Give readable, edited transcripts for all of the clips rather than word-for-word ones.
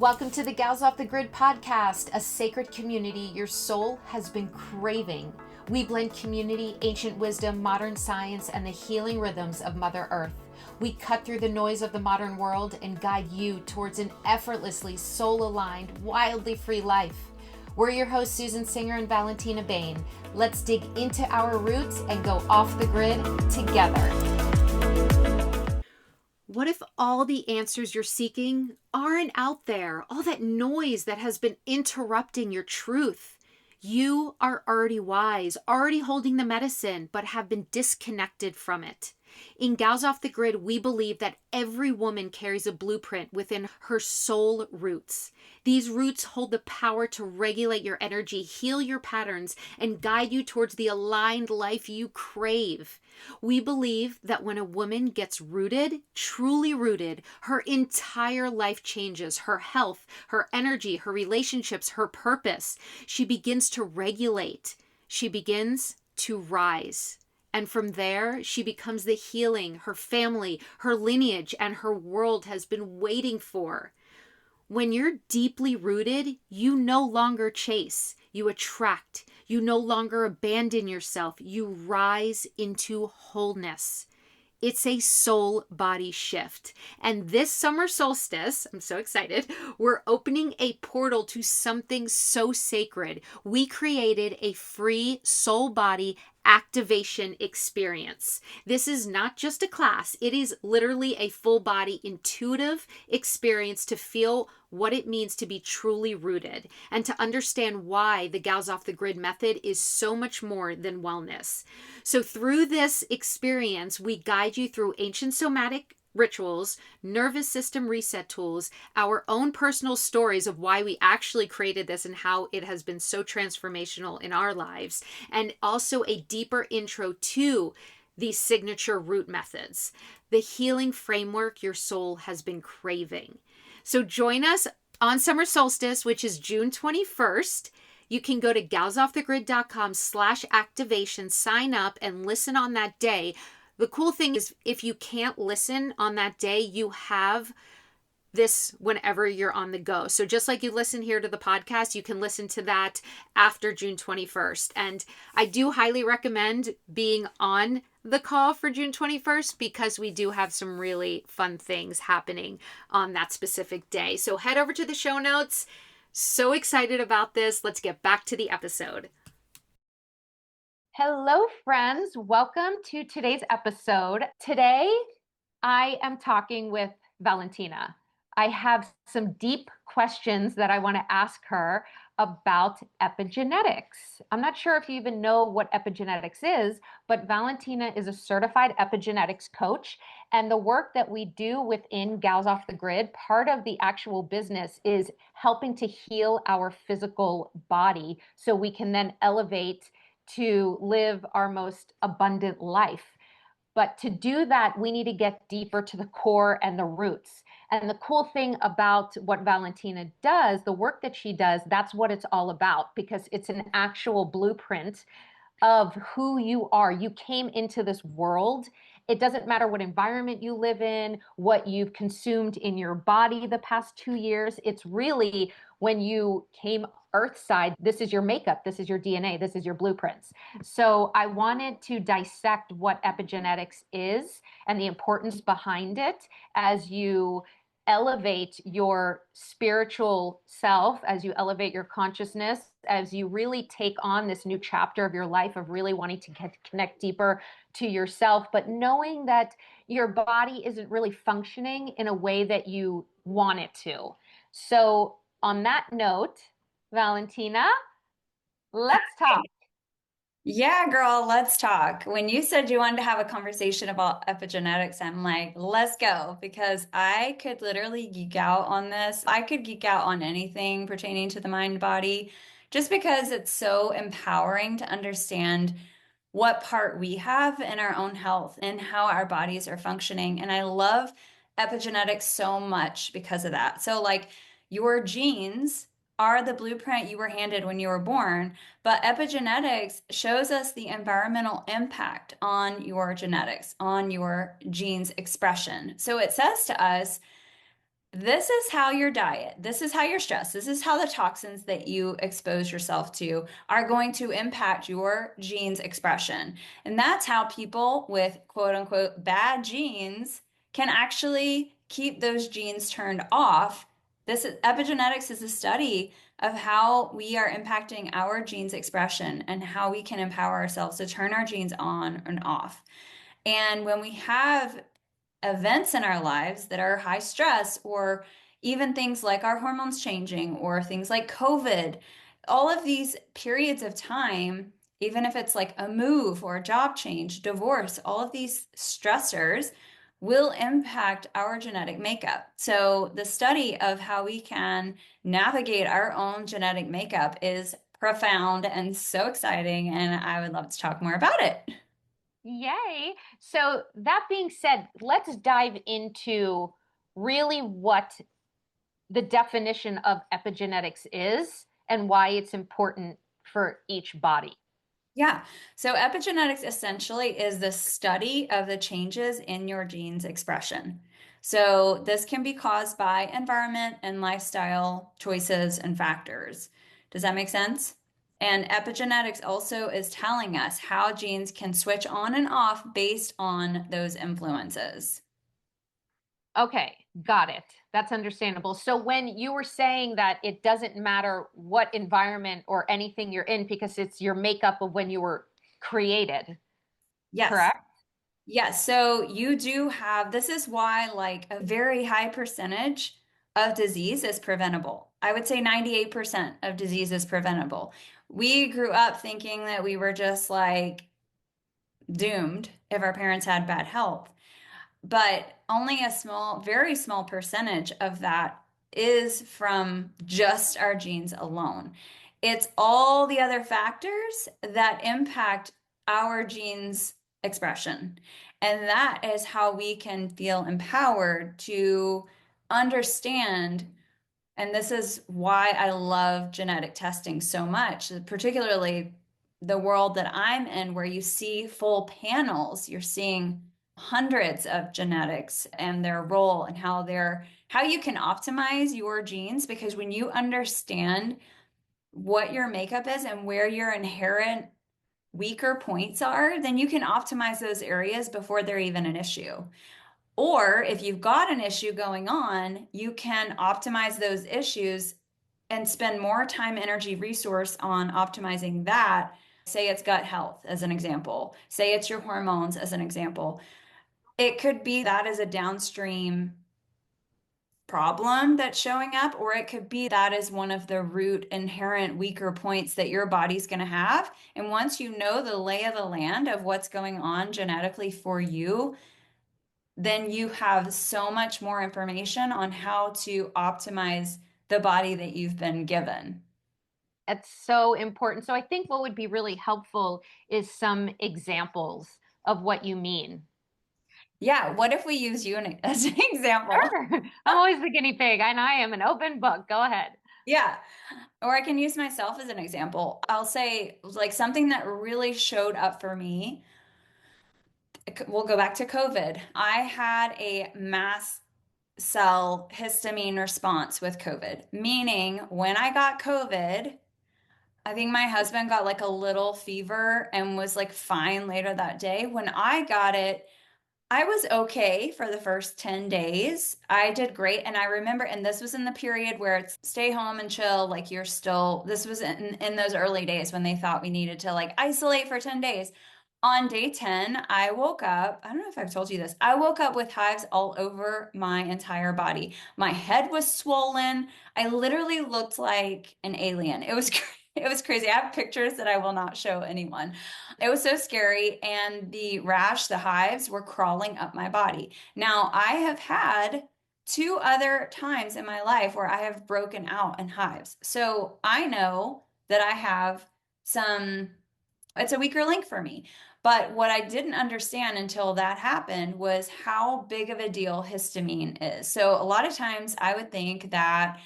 Welcome to the Gals Off the Grid podcast, a sacred community your soul has been craving. We blend community, ancient wisdom, modern science, and the healing rhythms of Mother Earth. We cut through the noise of the modern world and guide you towards an effortlessly soul-aligned, wildly free life. We're your hosts, Susan Singer and Valentina Bain. Let's dig into our roots and go off the grid together. What if all the answers you're seeking aren't out there? All that noise that has been interrupting your truth. You are already wise, already holding the medicine, but have been disconnected from it. In Gals Off the Grid, we believe that every woman carries a blueprint within her soul roots. These roots hold the power to regulate your energy, heal your patterns, and guide you towards the aligned life you crave. We believe that when a woman gets rooted, truly rooted, her entire life changes. Her health, her energy, her relationships, her purpose. She begins to regulate. She begins to rise. And from there, she becomes the healing her family, her lineage, and her world has been waiting for. When you're deeply rooted, you no longer chase, you attract, you no longer abandon yourself, you rise into wholeness. It's a soul body shift. And this summer solstice, I'm so excited, we're opening a portal to something so sacred. We created a free soul body activation experience. This is not just a class, it is literally a full body intuitive experience to feel what it means to be truly rooted and to understand why the Gals Off the Grid method is so much more than wellness. So through this experience, we guide you through ancient somatic rituals, nervous system reset tools, our own personal stories of why we actually created this and how it has been so transformational in our lives, and also a deeper intro to these signature root methods, the healing framework your soul has been craving. So join us on summer solstice, which is June 21st. You can go to galsoffthegrid.com/activation, sign up and listen on that day. The cool thing is if you can't listen on that day, you have this whenever you're on the go. So just like you listen here to the podcast, you can listen to that after June 21st. And I do highly recommend being on the call for June 21st because we do have some really fun things happening on that specific day. So head over to the show notes. So excited about this. Let's get back to the episode. Hello, friends. Welcome to today's episode. Today, I am talking with Valentina. I have some deep questions that I want to ask her about epigenetics. I'm not sure if you even know what epigenetics is, but Valentina is a certified epigenetics coach. And the work that we do within Gals Off the Grid, part of the actual business is helping to heal our physical body so we can then elevate to live our most abundant life. But to do that, we need to get deeper to the core and the roots. And the cool thing about what Valentina does, the work that she does, that's what it's all about, because it's an actual blueprint of who you are. You came into this world. It doesn't matter what environment you live in, what you've consumed in your body the past 2 years. It's really when you came earthside, this is your makeup, this is your DNA, this is your blueprints. So I wanted to dissect what epigenetics is and the importance behind it as you elevate your spiritual self, as you elevate your consciousness, as you really take on this new chapter of your life of really wanting to connect deeper to yourself, but knowing that your body isn't really functioning in a way that you want it to. So on that note, Valentina, let's talk. Yeah, girl, let's talk. When you said you wanted to have a conversation about epigenetics, I'm like, let's go, because I could literally geek out on this. I could geek out on anything pertaining to the mind body, just because it's so empowering to understand what part we have in our own health and how our bodies are functioning. And I love epigenetics so much because of that. So, like, your genes are the blueprint you were handed when you were born, but epigenetics shows us the environmental impact on your genetics, on your genes expression. So it says to us, this is how your diet, this is how your stress, this is how the toxins that you expose yourself to are going to impact your genes expression. And that's how people with quote unquote bad genes can actually keep those genes turned off. Epigenetics is a study of how we are impacting our genes expression and how we can empower ourselves to turn our genes on and off. And when we have events in our lives that are high stress, or even things like our hormones changing, or things like COVID, all of these periods of time, even if it's like a move or a job change, divorce, all of these stressors will impact our genetic makeup. So, the study of how we can navigate our own genetic makeup is profound and so exciting, and I would love to talk more about it. Yay. So, that being said, let's dive into really what the definition of epigenetics is and why it's important for each body. Yeah. So epigenetics essentially is the study of the changes in your genes expression. So this can be caused by environment and lifestyle choices and factors. Does that make sense? And epigenetics also is telling us how genes can switch on and off based on those influences. Okay, got it. That's understandable. So when you were saying that it doesn't matter what environment or anything you're in because it's your makeup of when you were created, Yes. correct? Yes, so you do have, this is why like a very high percentage of disease is preventable. I would say 98% of disease is preventable. We grew up thinking that we were just like doomed if our parents had bad health, but only a small, very small percentage of that is from just our genes alone. It's all the other factors that impact our genes expression. And that is how we can feel empowered to understand. And this is why I love genetic testing so much, particularly the world that I'm in, where you see full panels, you're seeing hundreds of genetics and their role and how you can optimize your genes, because when you understand what your makeup is and where your inherent weaker points are, then you can optimize those areas before they're even an issue. Or if you've got an issue going on, you can optimize those issues and spend more time, energy, resource on optimizing that. Say it's gut health, as an example. Say it's your hormones, as an example. It could be that is a downstream problem that's showing up, or it could be that is one of the root inherent weaker points that your body's going to have. And once you know the lay of the land of what's going on genetically for you, then you have so much more information on how to optimize the body that you've been given. It's so important. So I think what would be really helpful is some examples of what you mean. Yeah, what if we use you as an example? Sure. I'm always the guinea pig, and I am an open book. Go ahead. Yeah. Or I can use myself as an example. I'll say, like, something that really showed up for me. We'll go back to COVID. I had a mast cell histamine response with COVID, meaning when I got COVID, I think my husband got like a little fever and was like fine later that day. When I got it, I was okay for the first 10 days. I did great. And I remember, and this was in the period where it's stay home and chill, like you're still, this was in those early days when they thought we needed to like isolate for 10 days. On day 10, I woke up. I don't know if I've told you this. I woke up with hives all over my entire body. My head was swollen. I literally looked like an alien. It was it was crazy. I have pictures that I will not show anyone. It was so scary, and the rash, the hives were crawling up my body. Now, I have had two other times in my life where I have broken out in hives. So I know that I have some, it's a weaker link for me. But what I didn't understand until that happened was how big of a deal histamine is. So a lot of times I would think that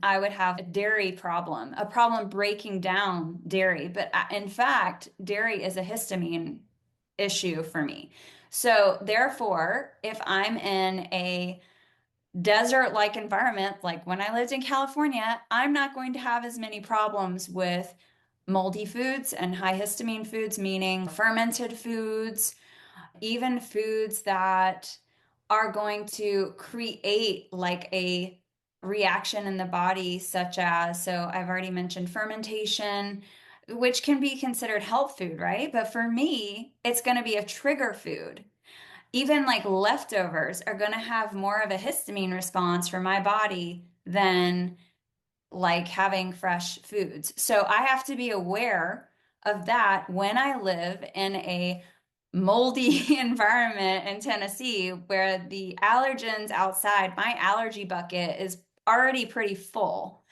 I would have a dairy problem, a problem breaking down dairy. But in fact, dairy is a histamine issue for me. So therefore, if I'm in a desert-like environment, like when I lived in California, I'm not going to have as many problems with moldy foods and high histamine foods, meaning fermented foods, even foods that are going to create like a reaction in the body, such as, so I've already mentioned fermentation, which can be considered health food, right? But for me, it's going to be a trigger food. Even like leftovers are going to have more of a histamine response for my body than like having fresh foods. So I have to be aware of that when I live in a moldy environment in Tennessee where the allergens outside, my allergy bucket is already pretty full.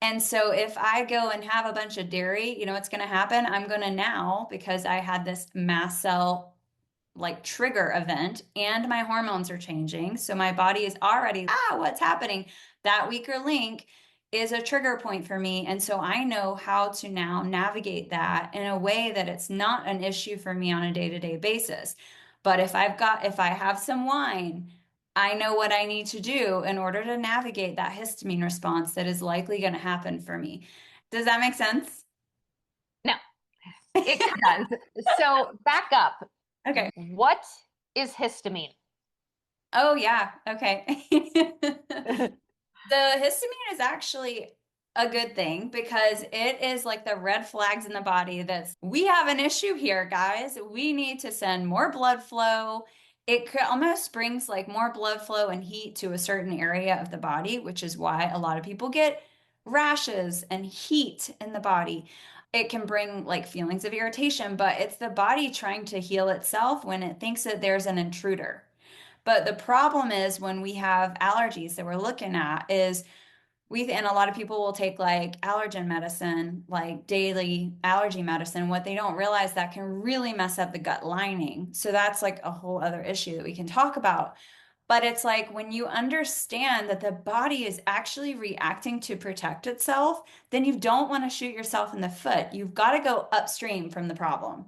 And so if I go and have a bunch of dairy, you know what's going to happen? I'm going to now, because I had this mast cell like trigger event and my hormones are changing. So my body is already, what's happening? That weaker link is a trigger point for me. And so I know how to now navigate that in a way that it's not an issue for me on a day-to-day basis. But if I have some wine, I know what I need to do in order to navigate that histamine response that is likely going to happen for me. Does that make sense? No, it does. So back up. Okay. What is histamine? Oh, yeah. Okay. The histamine is actually a good thing because it is like the red flags in the body that's we have an issue here, guys. We need to send more blood flow. It could almost brings like more blood flow and heat to a certain area of the body, which is why a lot of people get rashes and heat in the body. It can bring like feelings of irritation, but it's the body trying to heal itself when it thinks that there's an intruder. But the problem is when we have allergies that we're looking at is and a lot of people will take like allergen medicine, like daily allergy medicine. What they don't realize that can really mess up the gut lining. So that's like a whole other issue that we can talk about. But it's like when you understand that the body is actually reacting to protect itself, then you don't want to shoot yourself in the foot. You've got to go upstream from the problem.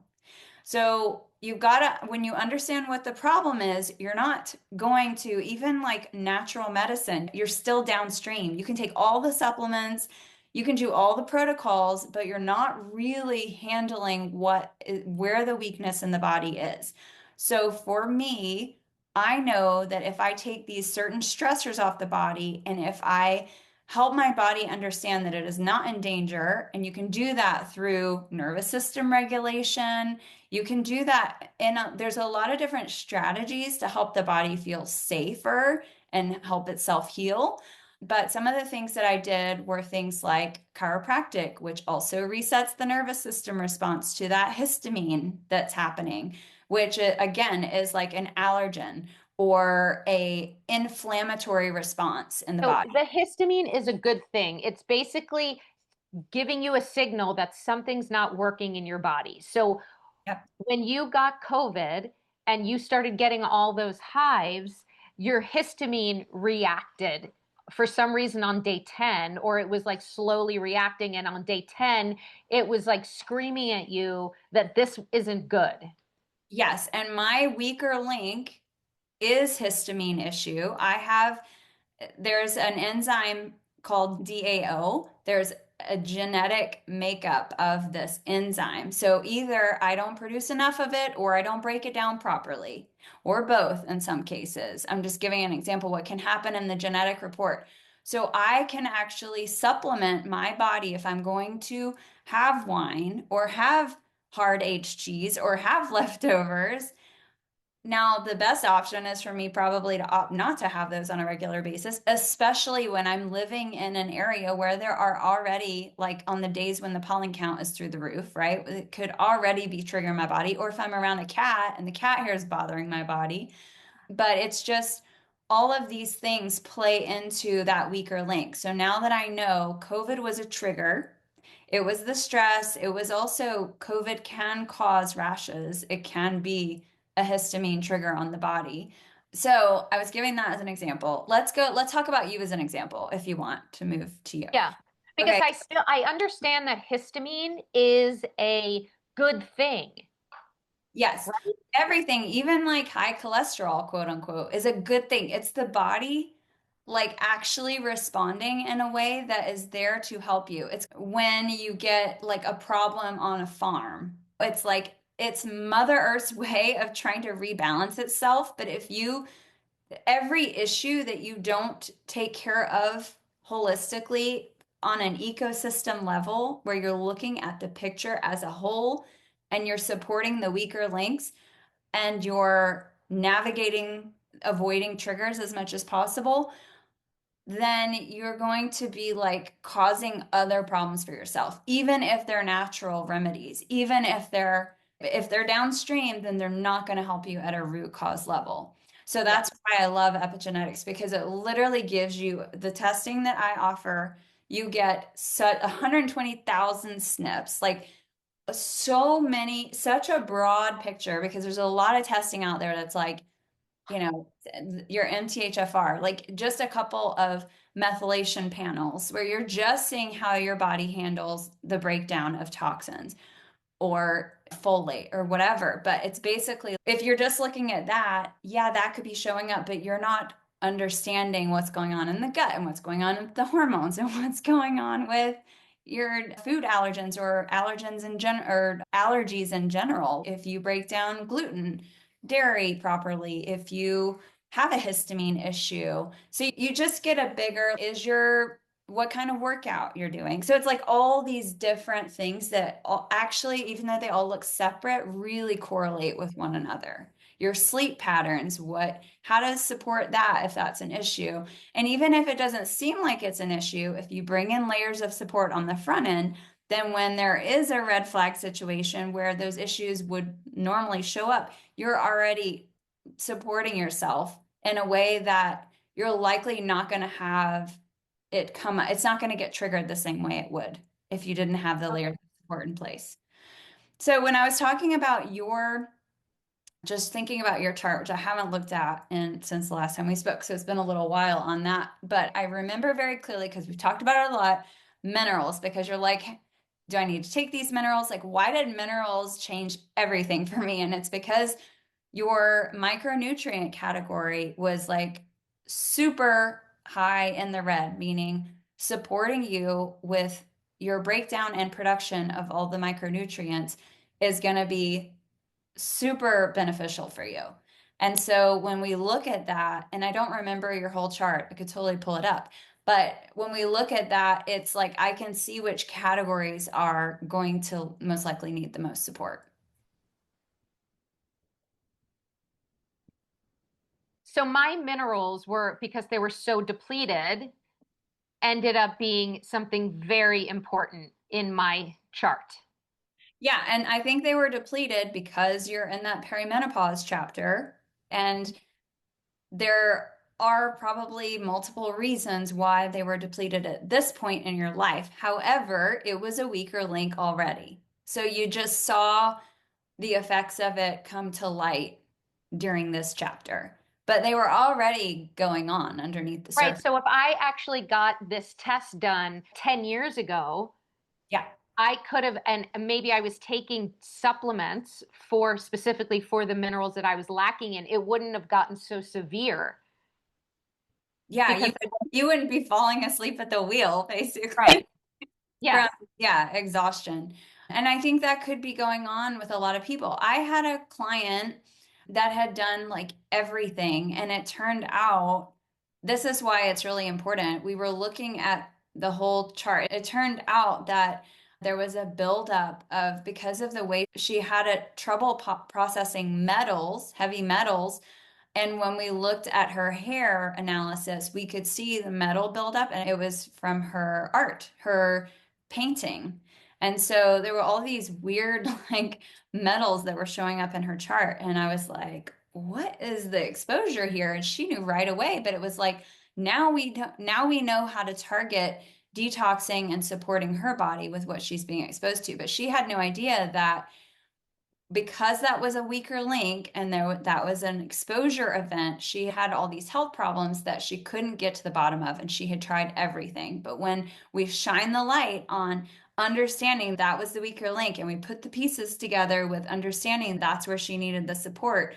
So you've got to, when you understand what the problem is, you're not going to, even like natural medicine, you're still downstream. You can take all the supplements, you can do all the protocols, but you're not really handling where the weakness in the body is. So for me, I know that if I take these certain stressors off the body and if I help my body understand that it is not in danger, and you can do that through nervous system regulation, you can do that, and there's a lot of different strategies to help the body feel safer and help itself heal. But some of the things that I did were things like chiropractic, which also resets the nervous system response to that histamine that's happening, which again is like an allergen or a inflammatory response in the So body. the histamine is a good thing. It's basically giving you a signal that something's not working in your body. So Yep. when you got COVID and you started getting all those hives, your histamine reacted for some reason on day 10, or it was like slowly reacting. And on day 10, it was like screaming at you that this isn't good. Yes, and my weaker link is histamine issue. There's an enzyme called DAO. There's a genetic makeup of this enzyme. So either I don't produce enough of it or I don't break it down properly, or both in some cases. I'm just giving an example what can happen in the genetic report. So I can actually supplement my body if I'm going to have wine or have hard aged cheese or have leftovers. Now, the best option is for me probably to opt not to have those on a regular basis, especially when I'm living in an area where there are already, like on the days when the pollen count is through the roof, right? It could already be triggering my body, or if I'm around a cat and the cat hair is bothering my body. But it's just all of these things play into that weaker link. So now that I know COVID was a trigger, it was the stress. It was also COVID can cause rashes. It can be a histamine trigger on the body. So I was giving that as an example. Let's talk about you as an example if you want to move to you. Yeah. Because Okay. I understand that histamine is a good thing, Yes. right? Everything, even like high cholesterol, quote unquote, is a good thing. It's the body like actually responding in a way that is there to help you. It's when you get like a problem on a farm. It's like it's Mother Earth's way of trying to rebalance itself. But if you, every issue that you don't take care of holistically on an ecosystem level, where you're looking at the picture as a whole and you're supporting the weaker links and you're navigating, avoiding triggers as much as possible, then you're going to be like causing other problems for yourself, even if they're natural remedies, even if they're downstream, then they're not going to help you at a root cause level. So Yeah. that's why I love epigenetics, because it literally gives you the testing that I offer. You get 120,000 SNPs, like so many, such a broad picture, because there's a lot of testing out there that's like, you know, your MTHFR, like just a couple of methylation panels where you're just seeing how your body handles the breakdown of toxins or folate or whatever. But it's basically, if you're just looking at that, yeah, that could be showing up, but you're not understanding what's going on in the gut and what's going on with the hormones and what's going on with your food allergens or allergens in or allergies in general. If you break down gluten, dairy properly, if you have a histamine issue. So you just get a bigger, is your what kind of workout you're doing. So it's like all these different things that actually, even though they all look separate, really correlate with one another. Your sleep patterns, how to support that if that's an issue. And even if it doesn't seem like it's an issue, if you bring in layers of support on the front end, then when there is a red flag situation where those issues would normally show up, you're already supporting yourself in a way that you're likely not going to have it's not going to get triggered the same way it would if you didn't have the layers of support in place. So when I was talking about just thinking about your chart, which I haven't looked at since the last time we spoke, so it's been a little while on that, but I remember very clearly, because we've talked about it a lot, minerals, because you're like, do I need to take these minerals? Like, why did minerals change everything for me? And it's because your micronutrient category was like super high in the red, meaning supporting you with your breakdown and production of all the micronutrients is going to be super beneficial for you. And so when we look at that, and I don't remember your whole chart, I could totally pull it up. But when we look at that, it's like I can see which categories are going to most likely need the most support. So my minerals were, because they were so depleted, ended up being something very important in my chart. Yeah, and I think they were depleted because you're in that perimenopause chapter, and there are probably multiple reasons why they were depleted at this point in your life. However, it was a weaker link already. So you just saw the effects of it come to light during this chapter, but they were already going on underneath the Right. surface. So if I actually got this test done 10 years ago, Yeah. I could have, and maybe I was taking supplements for specifically for the minerals that I was lacking in, it wouldn't have gotten so severe. Yeah, Because, you wouldn't be falling asleep at the wheel, right. basically. Yes. From, yeah, exhaustion. And I think that could be going on with a lot of people. I had a client that had done like everything, and it turned out this is why it's really important. We were looking at the whole chart. It turned out that there was a buildup of, because of the way she had a trouble processing metals, heavy metals, and when we looked at her hair analysis, we could see the metal buildup, and it was from her art, her painting. And so there were all these weird, like, metals that were showing up in her chart. And I was like, what is the exposure here? And she knew right away, but it was like, now we know how to target detoxing and supporting her body with what she's being exposed to. But she had no idea that because that was a weaker link and that was an exposure event, she had all these health problems that she couldn't get to the bottom of, and she had tried everything. But when we shine the light on understanding that was the weaker link, and we put the pieces together with understanding that's where she needed the support,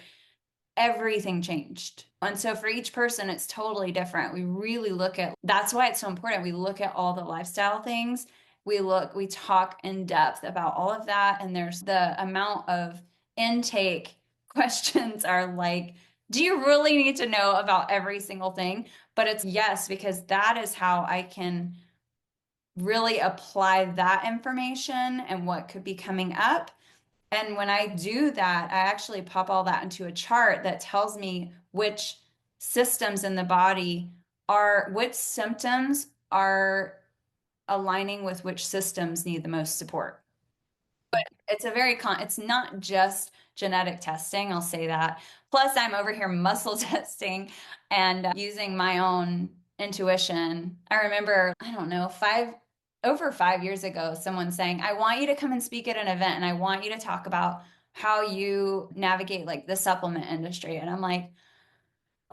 everything changed. And so for each person, it's totally different. We really look at, that's why it's so important. We look at all the lifestyle things. We talk in depth about all of that. And there's the amount of intake questions are like, do you really need to know about every single thing? But it's yes, because that is how I can really apply that information and what could be coming up. And when I do that, I actually pop all that into a chart that tells me which systems in the body which symptoms are aligning with which systems need the most support. It's it's not just genetic testing, I'll say that. Plus, I'm over here muscle testing and using my own intuition. I remember, I don't know, over 5 years ago, someone saying, I want you to come and speak at an event and I want you to talk about how you navigate like the supplement industry. And I'm like,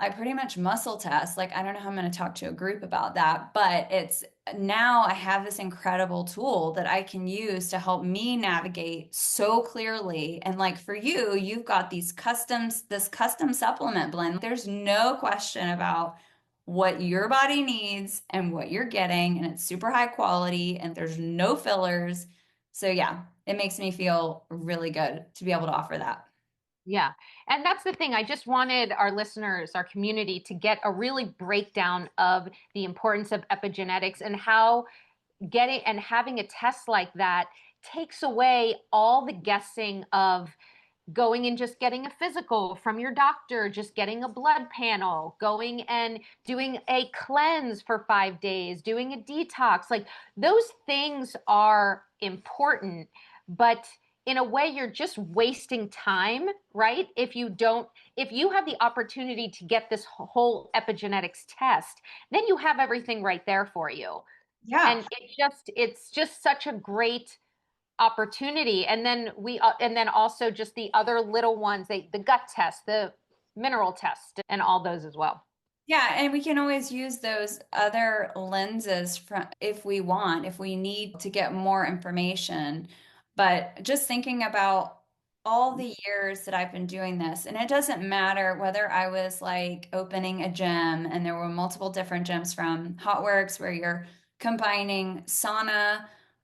I pretty much muscle test. Like, I don't know how I'm going to talk to a group about that, but it's now I have this incredible tool that I can use to help me navigate so clearly. And like for you, you've got this custom supplement blend. There's no question about what your body needs and what you're getting, and it's super high quality and there's no fillers. So yeah, it makes me feel really good to be able to offer that. Yeah. And that's the thing. I just wanted our listeners, our community to get a really breakdown of the importance of epigenetics and how getting and having a test like that takes away all the guessing of going and just getting a physical from your doctor, just getting a blood panel, going and doing a cleanse for 5 days, doing a detox. Like those things are important, but in a way, you're just wasting time, right? If you have the opportunity to get this whole epigenetics test, then you have everything right there for you. Yeah. And it's just such a great opportunity. And then also just the other little ones, the gut test, the mineral test, and all those as well. Yeah, and we can always use those other lenses from if we want, if we need to get more information. But just thinking about all the years that I've been doing this, and it doesn't matter whether I was like opening a gym and there were multiple different gyms from Hotworks where you're combining sauna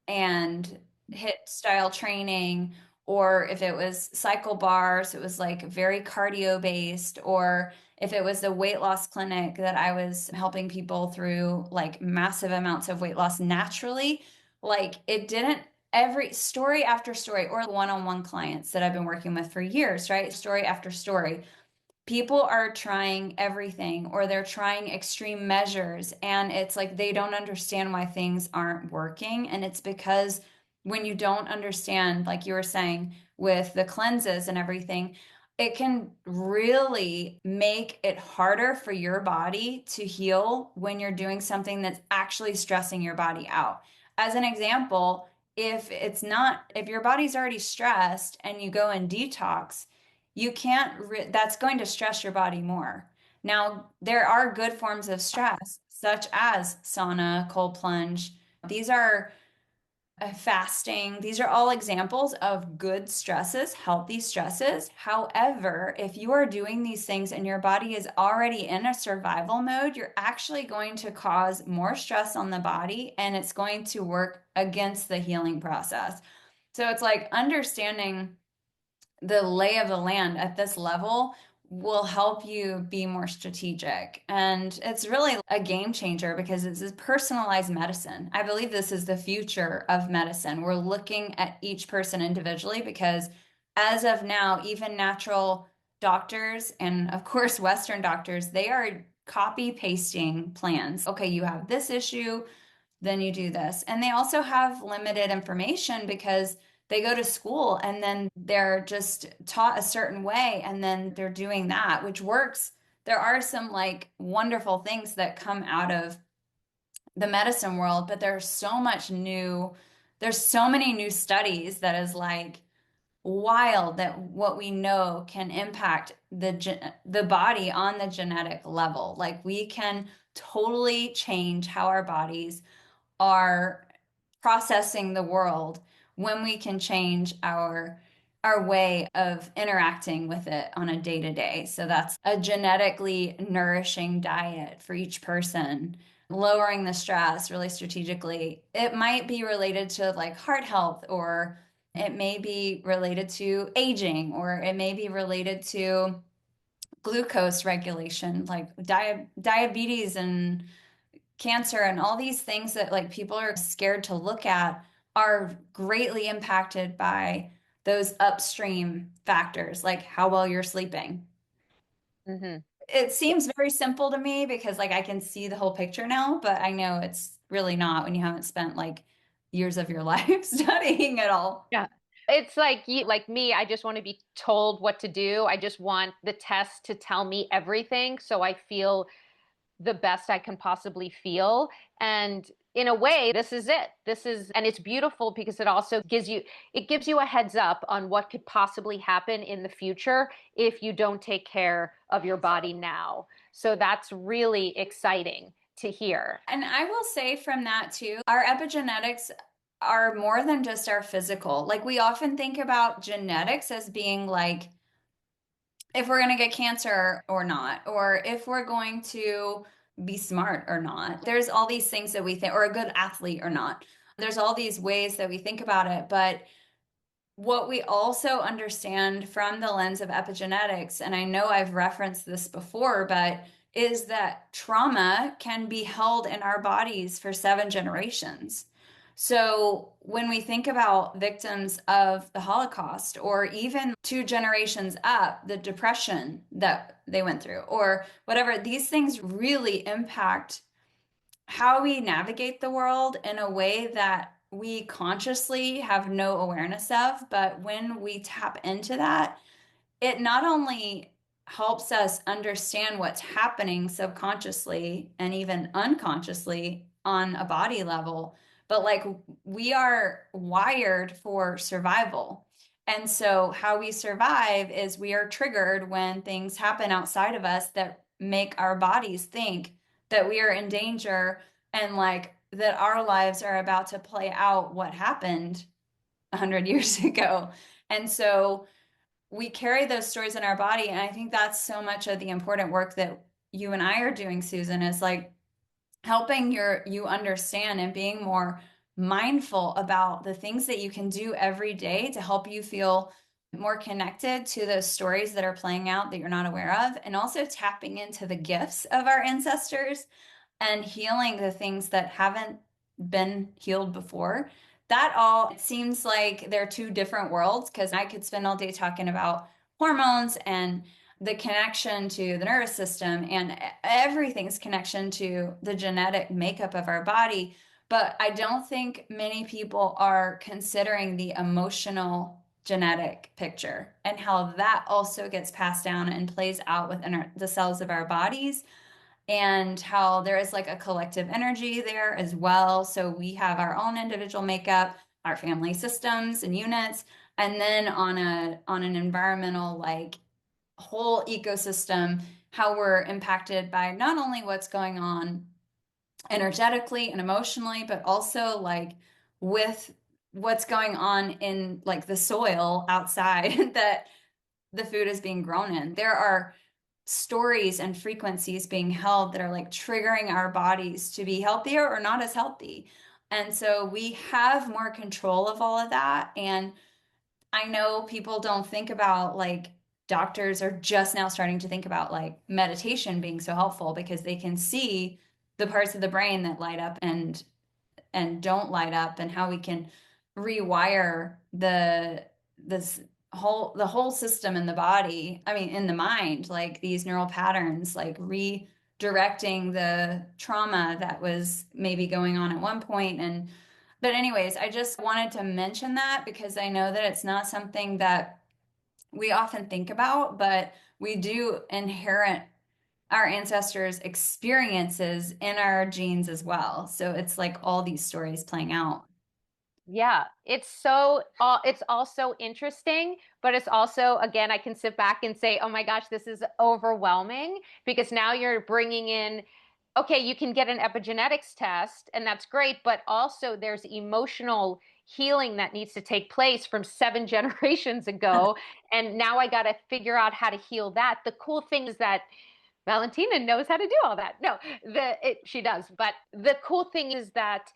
and hit style training, or if it was cycle bars, it was like very cardio based, or if it was a weight loss clinic that I was helping people through like massive amounts of weight loss naturally, like it didn't every story after story, or one-on-one clients that I've been working with for years, right? Story after story. People are trying everything or they're trying extreme measures, and it's like they don't understand why things aren't working. And it's because when you don't understand, like you were saying, with the cleanses and everything, it can really make it harder for your body to heal when you're doing something that's actually stressing your body out. As an example, if your body's already stressed and you go and detox, you can't, that's going to stress your body more. Now, there are good forms of stress, such as sauna, cold plunge. These are fasting. These are all examples of good stresses, healthy stresses. However, if you are doing these things and your body is already in a survival mode, you're actually going to cause more stress on the body and it's going to work against the healing process. So it's like understanding the lay of the land at this level will help you be more strategic. And it's really a game changer because it's a personalized medicine. I believe this is the future of medicine. We're looking at each person individually because as of now, even natural doctors and of course Western doctors, they are copy pasting plans. Okay, you have this issue, then you do this. And they also have limited information because they go to school and then they're just taught a certain way and then they're doing that, which works. There are some like wonderful things that come out of the medicine world, but there's so many new studies that is like wild that what we know can impact the body on the genetic level. Like we can totally change how our bodies are processing the world when we can change our way of interacting with it on a day to day. So that's a genetically nourishing diet for each person, lowering the stress really strategically. It might be related to like heart health, or it may be related to aging, or it may be related to glucose regulation, like diabetes and cancer and all these things that like people are scared to look at are greatly impacted by those upstream factors, like how well you're sleeping. Hmm. It seems very simple to me because like I can see the whole picture now, but I know it's really not when you haven't spent like years of your life studying it all. Yeah. It's like you, like me, I just want to be told what to do. I just want the test to tell me everything so I feel the best I can possibly feel. And in a way, this is it. And it's beautiful because it also gives you a heads up on what could possibly happen in the future if you don't take care of your body now. So that's really exciting to hear. And I will say from that too, our epigenetics are more than just our physical. Like we often think about genetics as being like if we're going to get cancer or not, or if we're going to be smart or not. There's all these things that we think, or a good athlete or not. There's all these ways that we think about it. But what we also understand from the lens of epigenetics, and I know I've referenced this before, but is that trauma can be held in our bodies for 7 generations. So when we think about victims of the Holocaust, or even 2 generations up, the depression that they went through, or whatever, these things really impact how we navigate the world in a way that we consciously have no awareness of. But when we tap into that, it not only helps us understand what's happening subconsciously and even unconsciously on a body level, but like we are wired for survival. And so, how we survive is we are triggered when things happen outside of us that make our bodies think that we are in danger and like that our lives are about to play out what happened 100 years ago. And so, we carry those stories in our body. And I think that's so much of the important work that you and I are doing, Susan, is like helping you understand and being more mindful about the things that you can do every day to help you feel more connected to those stories that are playing out that you're not aware of, and also tapping into the gifts of our ancestors and healing the things that haven't been healed before. That all, it seems like they're two different worlds, because I could spend all day talking about hormones and the connection to the nervous system and everything's connection to the genetic makeup of our body. But I don't think many people are considering the emotional genetic picture and how that also gets passed down and plays out within the cells of our bodies, and how there is like a collective energy there as well. So we have our own individual makeup, our family systems and units, and then on an environmental like whole ecosystem, how we're impacted by not only what's going on energetically and emotionally, but also like with what's going on in like the soil outside that the food is being grown in. There are stories and frequencies being held that are like triggering our bodies to be healthier or not as healthy. And so we have more control of all of that. And I know people don't think about like doctors are just now starting to think about like meditation being so helpful because they can see the parts of the brain that light up and don't light up, and how we can rewire this the whole system in the body, I mean in the mind, like these neural patterns, like redirecting the trauma that was maybe going on at one point. And but anyways, I just wanted to mention that because I know that it's not something that we often think about, but we do inherit our ancestors' experiences in our genes as well. So it's like all these stories playing out. Yeah, it's also interesting, but it's also, again, I can sit back and say, oh my gosh, this is overwhelming because now you're bringing in, okay, you can get an epigenetics test and that's great, but also there's emotional healing that needs to take place from 7 generations ago. And now I got to figure out how to heal that. The cool thing is that Valentina knows how to do all that. No, she does. But the cool thing is that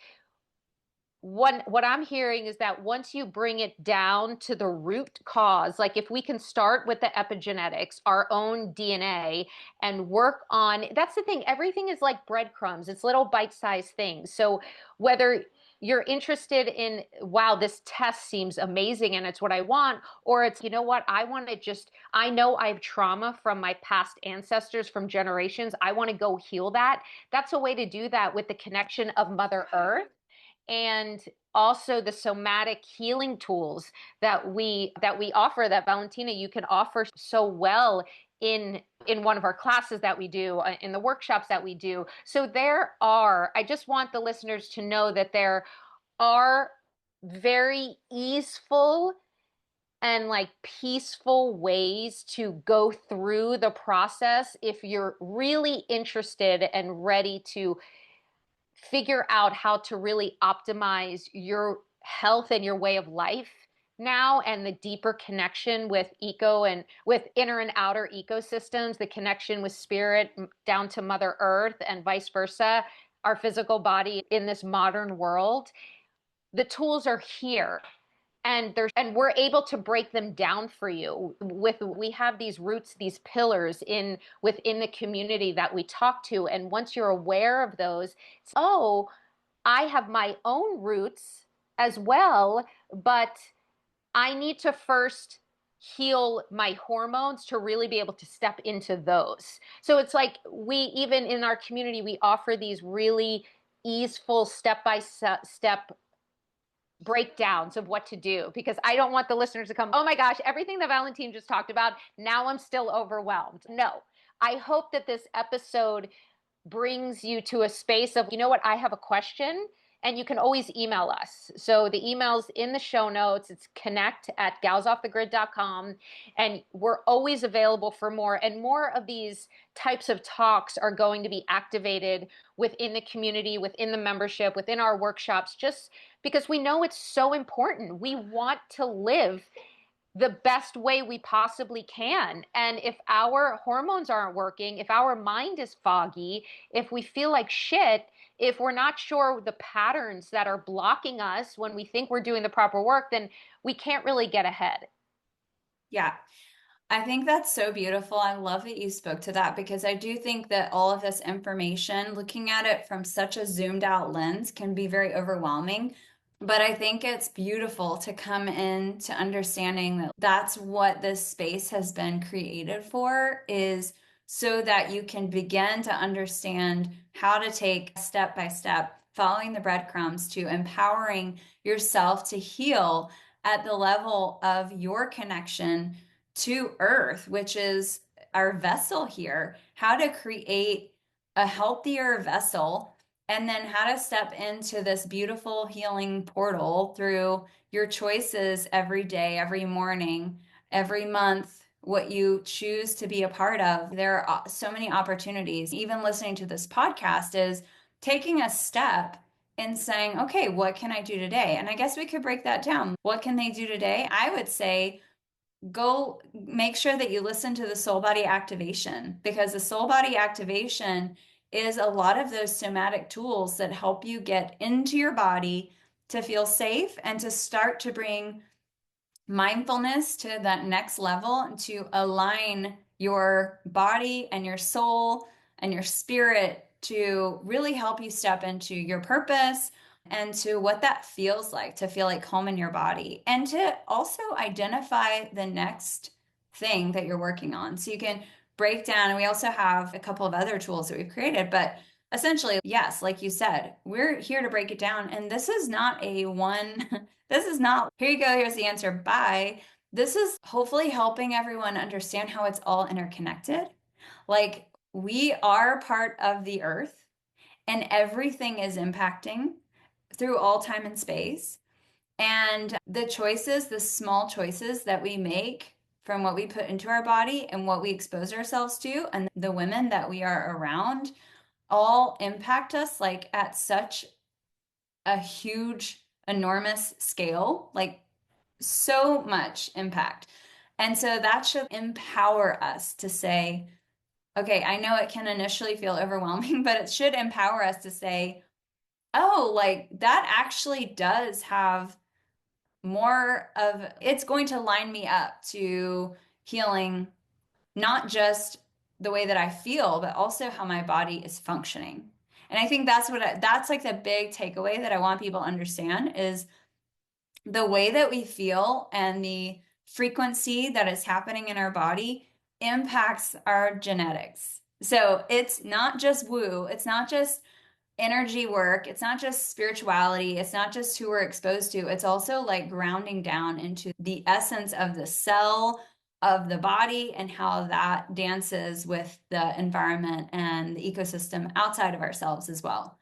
what I'm hearing is that once you bring it down to the root cause, like if we can start with the epigenetics, our own DNA, and work on, that's the thing, everything is like breadcrumbs, it's little bite-sized things. So whether you're interested in, wow, this test seems amazing and it's what I want, or it's, you know what, I want to just, I know I have trauma from my past ancestors from generations, I want to go heal that. That's a way to do that with the connection of Mother Earth, and also the somatic healing tools that we offer, that Valentina, you can offer so well in one of our classes that we do, in the workshops that we do. So I just want the listeners to know that there are very easeful and like peaceful ways to go through the process if you're really interested and ready to figure out how to really optimize your health and your way of life now, and the deeper connection with eco and with inner and outer ecosystems, the connection with spirit down to Mother Earth and vice versa, our physical body in this modern world. The tools are here, and we're able to break them down for you. We have these roots, these pillars within the community that we talk to, and once you're aware of those, oh, I have my own roots as well, but I need to first heal my hormones to really be able to step into those. So it's like, we even in our community, we offer these really easeful step by step breakdowns of what to do, because I don't want the listeners to come, oh my gosh, everything that Valentine just talked about, now I'm still overwhelmed. No, I hope that this episode brings you to a space of, you know what, I have a question, and you can always email us. So the email's in the show notes. It's connect@galsoffthegrid.com. And we're always available for more. And more of these types of talks are going to be activated within the community, within the membership, within our workshops, just because we know it's so important. We want to live the best way we possibly can. And if our hormones aren't working, if our mind is foggy, if we feel like shit, if we're not sure the patterns that are blocking us when we think we're doing the proper work, then we can't really get ahead. Yeah. I think that's so beautiful. I love that you spoke to that, because I do think that all of this information, looking at it from such a zoomed out lens, can be very overwhelming. But I think it's beautiful to come in to understanding that that's what this space has been created for, is so that you can begin to understand how to take step by step, following the breadcrumbs to empowering yourself to heal at the level of your connection to Earth, which is our vessel here, how to create a healthier vessel, and then how to step into this beautiful healing portal through your choices every day, every morning, every month, what you choose to be a part of. There are so many opportunities. Even listening to this podcast is taking a step and saying, okay, what can I do today? And I guess we could break that down. What can they do today? I would say, go make sure that you listen to the soul body activation, because the soul body activation is a lot of those somatic tools that help you get into your body to feel safe and to start to bring mindfulness to that next level, and to align your body and your soul and your spirit to really help you step into your purpose and to what that feels like, to feel like home in your body, and to also identify the next thing that you're working on. So you can break down, and we also have a couple of other tools that we've created, but essentially, yes, like you said, we're here to break it down. And this is not a one, this is not, here you go, here's the answer, bye. This is hopefully helping everyone understand how it's all interconnected. Like, we are part of the earth, and everything is impacting through all time and space. And the choices, the small choices that we make from what we put into our body and what we expose ourselves to, and the women that we are around, all impact us like at such a huge enormous scale, like so much impact. And so that should empower us to say, okay, I know it can initially feel overwhelming, but it should empower us to say, oh, like that actually does have more of, it's going to line me up to healing not just the way that I feel, but also how my body is functioning. And I think that's like the big takeaway that I want people to understand is the way that we feel and the frequency that is happening in our body impacts our genetics. So it's not just woo, it's not just energy work, it's not just spirituality, it's not just who we're exposed to, it's also like grounding down into the essence of the cell of the body and how that dances with the environment and the ecosystem outside of ourselves as well.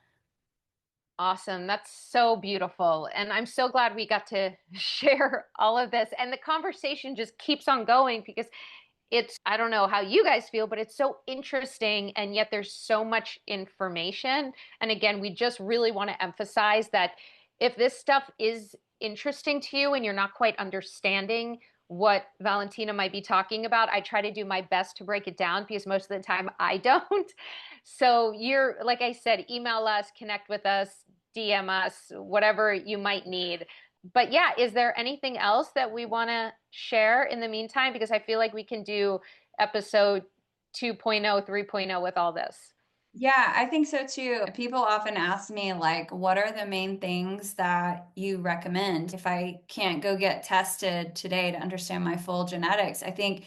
Awesome. That's so beautiful. And I'm so glad we got to share all of this. And the conversation just keeps on going because I don't know how you guys feel, but it's so interesting. And yet there's so much information. And again, we just really want to emphasize that if this stuff is interesting to you and you're not quite understanding what Valentina might be talking about, I try to do my best to break it down because most of the time I don't. So like I said, email us, connect with us, DM us, whatever you might need. But yeah, is there anything else that we want to share in the meantime? Because I feel like we can do episode 2.0, 3.0 with all this. Yeah, I think so too. People often ask me, like, what are the main things that you recommend if I can't go get tested today to understand my full genetics? I think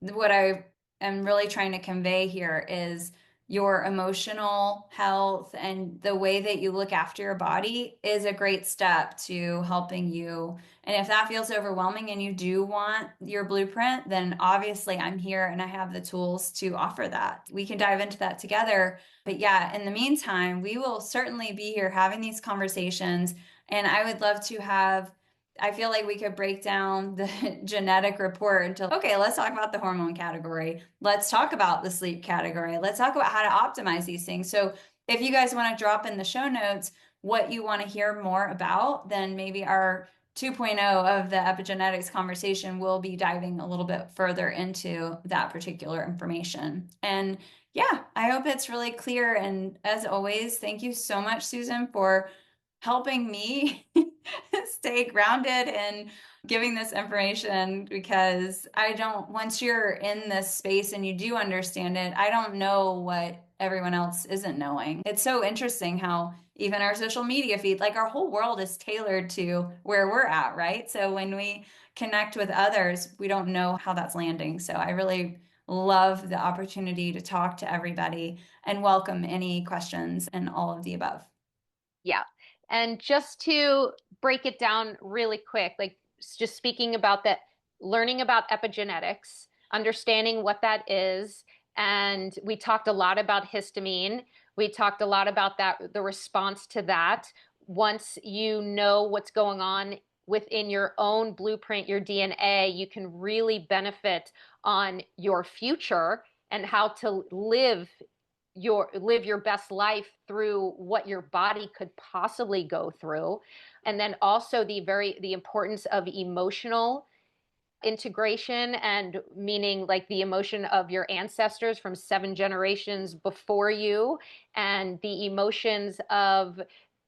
what I am really trying to convey here is your emotional health and the way that you look after your body is a great step to helping you. And if that feels overwhelming and you do want your blueprint, then obviously I'm here and I have the tools to offer that. We can dive into that together. But yeah, in the meantime, we will certainly be here having these conversations. And I would love to have I feel like we could break down the genetic report into, okay, let's talk about the hormone category. Let's talk about the sleep category. Let's talk about how to optimize these things. So if you guys want to drop in the show notes what you want to hear more about, then maybe our 2.0 of the epigenetics conversation will be diving a little bit further into that particular information. And yeah, I hope it's really clear. And as always, thank you so much, Susan, for helping me stay grounded and giving this information because I don't, once you're in this space and you do understand it, I don't know what everyone else isn't knowing. It's so interesting how even our social media feed, like our whole world is tailored to where we're at, right? So when we connect with others, we don't know how that's landing. So I really love the opportunity to talk to everybody and welcome any questions and all of the above. Yeah. And just to break it down really quick, like just speaking about that, learning about epigenetics, understanding what that is. And we talked a lot about histamine. We talked a lot about that, the response to that. Once you know what's going on within your own blueprint, your DNA, you can really benefit on your future and how to live your best life through what your body could possibly go through. And then also the importance of emotional integration, and meaning like the emotion of your ancestors from 7 generations before you, and the emotions of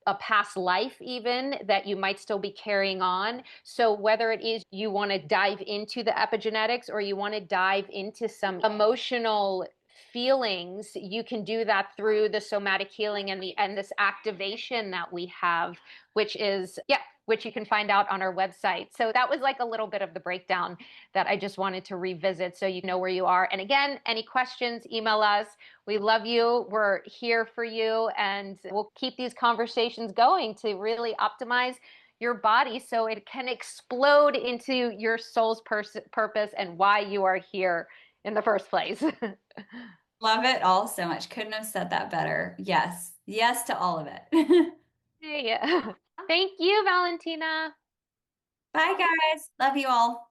a past life even that you might still be carrying on. So whether it is you want to dive into the epigenetics or you want to dive into some emotional feelings, you can do that through the somatic healing and this activation that we have, which is which you can find out on our website. So that was like a little bit of the breakdown that I just wanted to revisit so you know where you are. And again, any questions, email us. We love you. We're here for you. And we'll keep these conversations going to really optimize your body so it can explode into your soul's purpose and why you are here in the first place. Love it all so much. Couldn't have said that better. Yes. Yes to all of it. Yeah. Thank you, Valentina. Bye, guys. Love you all.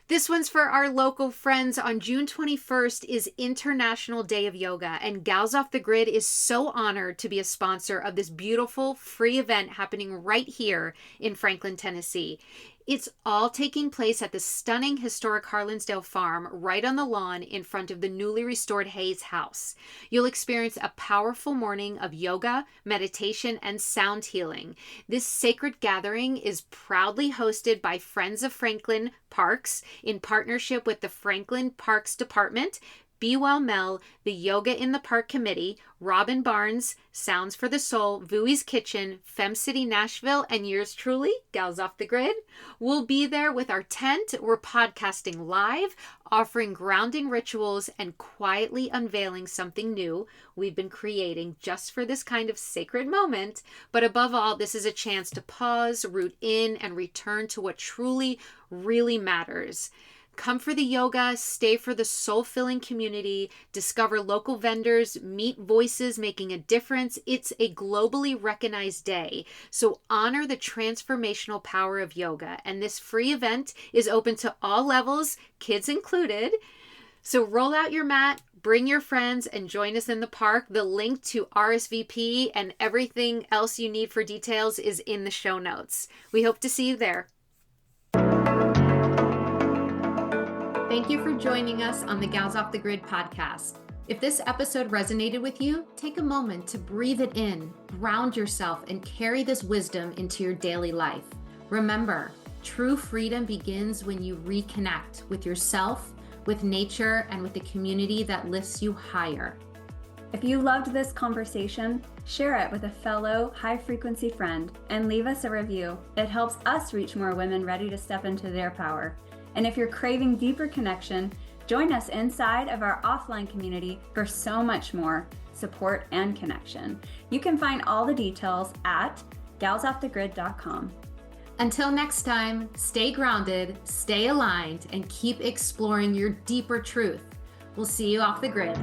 This one's for our local friends. On June 21st is International Day of Yoga, and Gals Off the Grid is so honored to be a sponsor of this beautiful free event happening right here in Franklin, Tennessee. It's all taking place at the stunning historic Harlansdale Farm right on the lawn in front of the newly restored Hayes House. You'll experience a powerful morning of yoga, meditation, and sound healing. This sacred gathering is proudly hosted by Friends of Franklin Parks in partnership with the Franklin Parks Department, Be Well Mel, the Yoga in the Park Committee, Robin Barnes, Sounds for the Soul, Vui's Kitchen, Fem City Nashville, and yours truly, Gals Off the Grid. We'll be there with our tent. We're podcasting live, offering grounding rituals, and quietly unveiling something new we've been creating just for this kind of sacred moment. But above all, this is a chance to pause, root in, and return to what truly, really matters. Come for the yoga, stay for the soul-filling community, discover local vendors, meet voices making a difference. It's a globally recognized day, so honor the transformational power of yoga. And this free event is open to all levels, kids included. So roll out your mat, bring your friends, and join us in the park. The link to RSVP and everything else you need for details is in the show notes. We hope to see you there. Thank you for joining us on the Gals Off the Grid podcast. If this episode resonated with you, take a moment to breathe it in, ground yourself, and carry this wisdom into your daily life. Remember, true freedom begins when you reconnect with yourself, with nature, and with the community that lifts you higher. If you loved this conversation, share it with a fellow high-frequency friend and leave us a review. It helps us reach more women ready to step into their power. And if you're craving deeper connection, join us inside of our offline community for so much more support and connection. You can find all the details at galsoffthegrid.com. Until next time, stay grounded, stay aligned, and keep exploring your deeper truth. We'll see you off the grid.